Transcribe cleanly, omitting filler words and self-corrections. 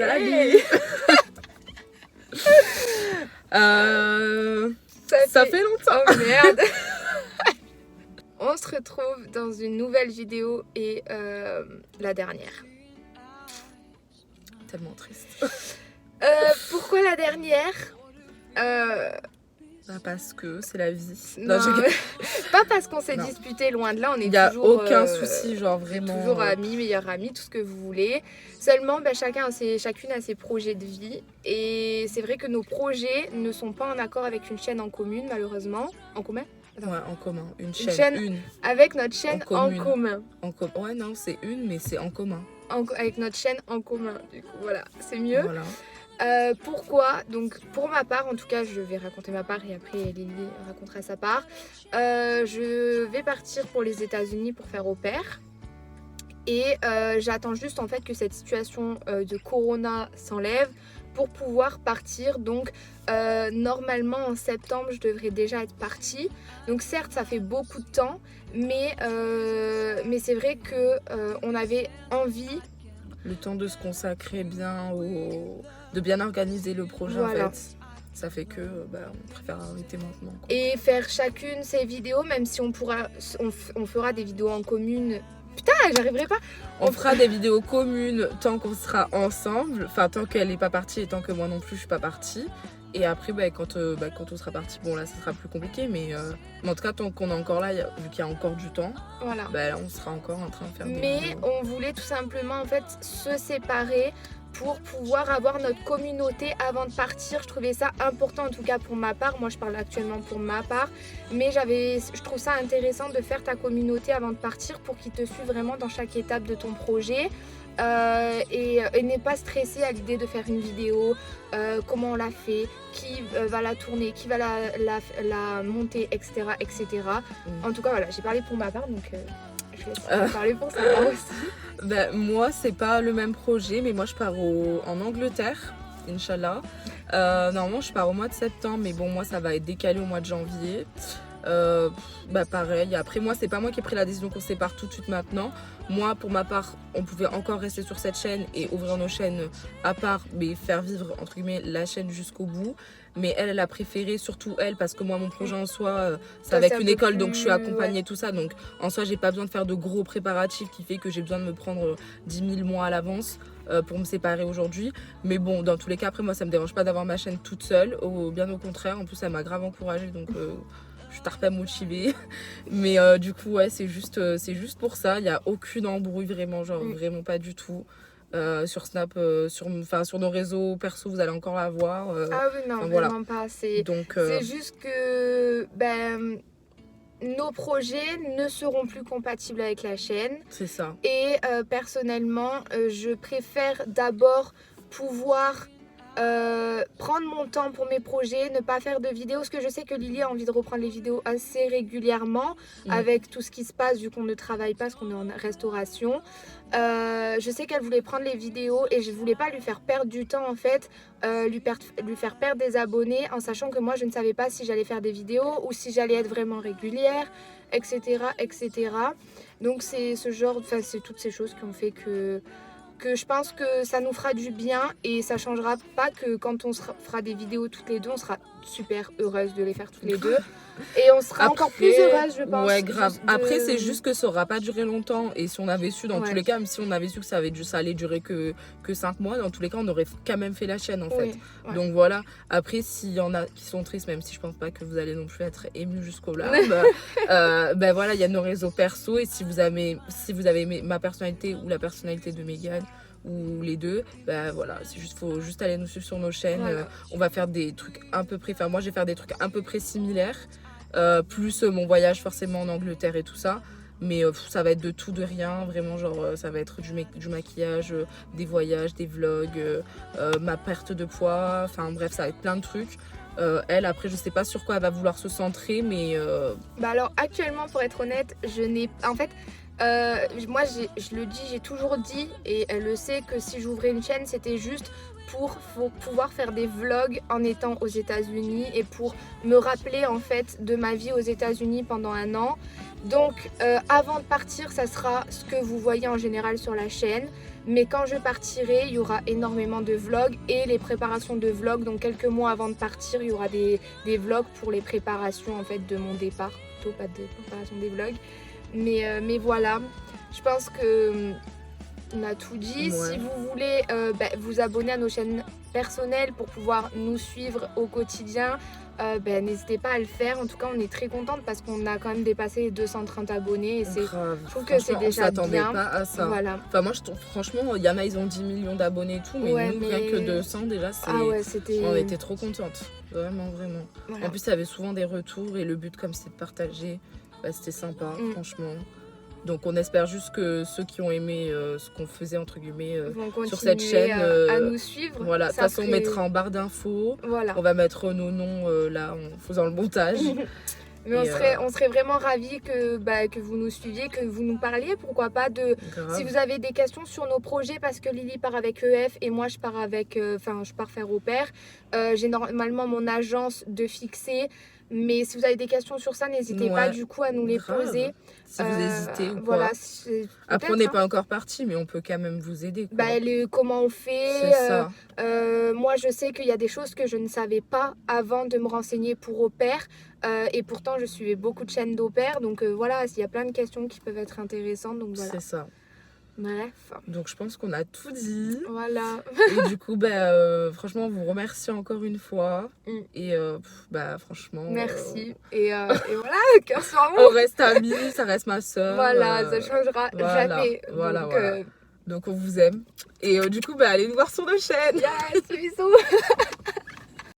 ça la Hey. vie. Ça fait longtemps. Oh merde. On se retrouve dans une nouvelle vidéo et la dernière. Tellement triste. Pourquoi la dernière Parce que c'est la vie. Non, pas parce qu'on s'est Non. disputé, loin de là, on est Il n'y a toujours, aucun souci, genre vraiment. toujours amis, meilleurs amis, tout ce que vous voulez. Seulement, chacune a ses projets de vie. Et c'est vrai que nos projets ne sont pas en accord avec une chaîne en commune, malheureusement. En commun Ouais, en commun. Une chaîne, chaîne. avec notre chaîne en commune. commun. Ouais, non, c'est une, mais c'est en commun. Avec notre chaîne en commun, du coup, voilà, c'est mieux. Voilà. Pourquoi? Donc, pour ma part, en tout cas, je vais raconter ma part et après Lily racontera sa part. Je vais partir pour les États-Unis pour faire au pair. Et j'attends juste en fait que cette situation de corona s'enlève pour pouvoir partir. Donc normalement en septembre je devrais déjà être partie. Donc certes ça fait beaucoup de temps, mais c'est vrai que on avait envie. Le temps de se consacrer bien de bien organiser le projet, Voilà. en fait. Ça fait que on préfère arrêter maintenant, quoi. Et faire chacune ses vidéos, même si on fera des vidéos en commune. Putain, j'arriverai pas. On fera des vidéos communes tant qu'on sera ensemble, enfin tant qu'elle n'est pas partie et tant que moi non plus je suis pas partie. Et après, quand on sera parti, bon là ça sera plus compliqué, mais en tout cas tant qu'on est encore là, vu qu'il y a encore du temps, Voilà. On sera encore en train de faire des Mais vidéos. on voulait tout simplement en fait se séparer pour pouvoir avoir notre communauté avant de partir. Je trouvais ça important en tout cas pour ma part. Moi je parle actuellement pour ma part. Mais je trouve ça intéressant de faire ta communauté avant de partir pour qu'ils te suivent vraiment dans chaque étape de ton projet. Et n'est pas stressé à l'idée de faire une vidéo, comment on l'a fait, qui va la tourner, qui va la monter, etc. etc. En tout cas voilà, j'ai parlé pour ma part donc je laisse parler pour sa part aussi. Moi c'est pas le même projet, mais moi je pars en Angleterre, Inch'Allah. Normalement je pars au mois de septembre, mais bon moi ça va être décalé au mois de janvier. Pareil, après moi c'est pas moi qui ai pris la décision qu'on se sépare tout de suite maintenant. Moi pour ma part on pouvait encore rester sur cette chaîne et ouvrir nos chaînes à part, mais faire vivre entre guillemets la chaîne jusqu'au bout. Mais elle a préféré, surtout elle, parce que moi mon projet en soi c'est avec une école, donc je suis accompagnée, tout ça, donc en soi j'ai pas besoin de faire de gros préparatifs qui fait que j'ai besoin de me prendre 10 000 mois à l'avance pour me séparer aujourd'hui. Mais bon, dans tous les cas, après moi ça me dérange pas d'avoir ma chaîne toute seule, bien au contraire, en plus elle m'a grave encouragée, donc je suis tarpé motivée. Mais du coup ouais, c'est juste pour ça. Il n'y a aucune embrouille vraiment, genre vraiment pas du tout. Sur Snap, sur nos réseaux perso, vous allez encore la voir. Ah oui, non, vraiment pas. C'est juste que nos projets ne seront plus compatibles avec la chaîne. C'est ça. Et personnellement, je préfère d'abord pouvoir prendre mon temps pour mes projets, ne pas faire de vidéos, parce que je sais que Lily a envie de reprendre les vidéos assez régulièrement avec tout ce qui se passe vu qu'on ne travaille pas, parce qu'on est en restauration. Je sais qu'elle voulait prendre les vidéos et je voulais pas lui faire perdre du temps en fait, lui faire perdre des abonnés en sachant que moi je ne savais pas si j'allais faire des vidéos ou si j'allais être vraiment régulière, etc. etc. Donc c'est c'est toutes ces choses qui ont fait que je pense que ça nous fera du bien et ça changera pas que quand on fera des vidéos toutes les deux, on sera super heureuse de les faire toutes les deux. Et on sera encore plus heureuse, je pense. Ouais, grave. Après, c'est juste que ça aura pas duré longtemps. Et si on avait su, dans tous les cas, même si on avait su que ça allait durer que 5 mois, dans tous les cas, on aurait quand même fait la chaîne, en fait. Ouais. Donc voilà. Après, s'il y en a qui sont tristes, même si je pense pas que vous allez non plus être émus jusqu'au là, voilà, il y a nos réseaux perso. Et si vous avez aimé ma personnalité ou la personnalité de Megan, ou les deux, voilà, faut juste aller nous suivre sur nos chaînes. Voilà. On va faire des trucs à peu près, moi je vais faire des trucs à peu près similaires, plus mon voyage forcément en Angleterre et tout ça, mais ça va être de tout, de rien, vraiment, genre ça va être du maquillage, des voyages, des vlogs, ma perte de poids, enfin bref, ça va être plein de trucs. Elle, après, je sais pas sur quoi elle va vouloir se centrer, mais... alors actuellement, pour être honnête, en fait Moi, je le dis, j'ai toujours dit, et elle le sait, que si j'ouvrais une chaîne, c'était juste pour pouvoir faire des vlogs en étant aux États-Unis et pour me rappeler en fait de ma vie aux États-Unis pendant un an. Donc avant de partir, ça sera ce que vous voyez en général sur la chaîne. Mais quand je partirai, il y aura énormément de vlogs et les préparations de vlogs. Donc quelques mois avant de partir, il y aura des vlogs pour les préparations en fait de mon départ. Plutôt pas de préparation des vlogs. Mais voilà, je pense que on a tout dit. Ouais. Si vous voulez vous abonner à nos chaînes personnelles pour pouvoir nous suivre au quotidien, n'hésitez pas à le faire. En tout cas, on est très contente parce qu'on a quand même dépassé les 230 abonnés et je trouve que c'est déjà bien. On s'attendait pas à ça. Voilà. Enfin, moi, je trouve, franchement, il y en a, ils ont 10 millions d'abonnés et tout, mais nous, rien que 200 déjà, on était trop contentes. Vraiment, vraiment. Voilà. En plus, il y avait souvent des retours et le but, comme c'est de partager, c'était sympa, franchement. Donc on espère juste que ceux qui ont aimé ce qu'on faisait entre guillemets sur cette chaîne à nous suivre. Voilà, de toute façon on mettra en barre d'infos. Voilà. On va mettre nos noms là en faisant le montage. Mais on serait vraiment ravis que vous nous suiviez, que vous nous parliez, pourquoi pas de... Grave. Si vous avez des questions sur nos projets, parce que Lily part avec EF et moi je pars avec... je pars faire au pair. J'ai normalement mon agence de fixer. Mais si vous avez des questions sur ça, n'hésitez pas du coup à nous les poser. Si vous hésitez ou quoi. Voilà, après, on n'est pas encore parti, mais on peut quand même vous aider. Quoi. Comment on fait. C'est ça. Moi, je sais qu'il y a des choses que je ne savais pas avant de me renseigner pour au pair. Et pourtant, je suivais beaucoup de chaînes d'au pair. Donc voilà, il y a plein de questions qui peuvent être intéressantes. Donc voilà. C'est ça. Bref. Donc je pense qu'on a tout dit. Voilà. Et du coup, franchement, on vous remercie encore une fois. Et franchement... Merci. Et voilà, cœur sur mou. On reste amis, ça reste ma soeur. Voilà, ça changera jamais. Voilà. Donc on vous aime. Et du coup, allez nous voir sur nos chaînes. Yes, bisous.